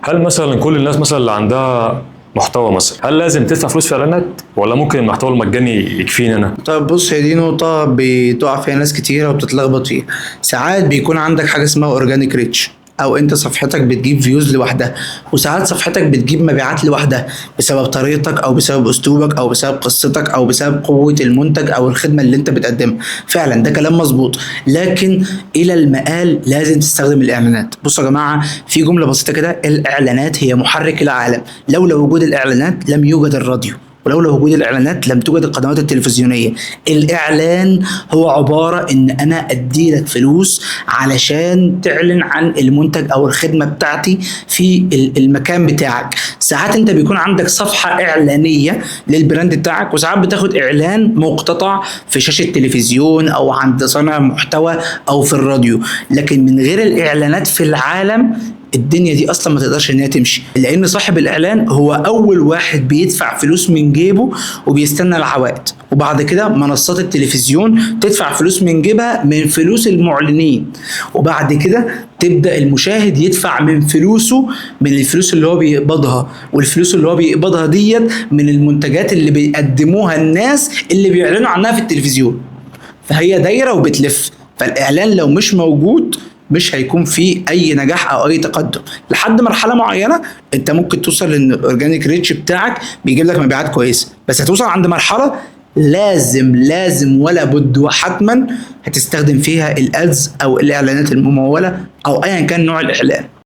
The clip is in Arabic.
هل مثلا كل الناس مثلا اللي عندها محتوى مثلا، هل لازم تدفع فلوس في اعلانات ولا ممكن المحتوى المجاني يكفيني انا؟ طب بص، هي دي نقطة بتقع فيها ناس كتيرة وبتتلخبط فيها. ساعات بيكون عندك حاجة اسمها اورجانيك ريتش، او انت صفحتك بتجيب فيوز لوحدها، وساعات صفحتك بتجيب مبيعات لوحدها بسبب طريقتك او بسبب اسلوبك او بسبب قصتك او بسبب قوة المنتج او الخدمة اللي انت بتقدمها. فعلا ده كلام مظبوط، لكن الى المقال لازم تستخدم الاعلانات. بصوا يا جماعة، في جملة بسيطة كده: الاعلانات هي محرك العالم. لولا وجود الاعلانات لم يوجد الراديو، ولولا وجود الاعلانات لم توجد القنوات التلفزيونيه. الاعلان هو عباره ان انا اديلك فلوس علشان تعلن عن المنتج او الخدمه بتاعتي في المكان بتاعك. ساعات انت بيكون عندك صفحه اعلانيه للبراند بتاعك، وساعات بتاخد اعلان مقتطع في شاشه تلفزيون او عند صانع محتوى او في الراديو. لكن من غير الاعلانات في العالم الدنيا دي اصلا ما تقدرش ان هي تمشي، لان صاحب الاعلان هو اول واحد بيدفع فلوس من جيبه وبيستنى العوائد، وبعد كده منصات التلفزيون تدفع فلوس من جيبها من فلوس المعلنين، وبعد كده تبدا المشاهد يدفع من فلوسه، من الفلوس اللي هو بيقبضها، والفلوس اللي هو بيقبضها ديت من المنتجات اللي بيقدموها الناس اللي بيعلنوا عنها في التلفزيون. فهي دايره وبتلف. فالاعلان لو مش موجود مش هيكون فيه اي نجاح او اي تقدم. لحد مرحله معينه انت ممكن توصل ان الاورجانيك ريتش بتاعك بيجيب لك مبيعات كويسه، بس هتوصل عند مرحله لازم ولا بد وحتما هتستخدم فيها الادز او الاعلانات المموله او ايا كان نوع الاعلان.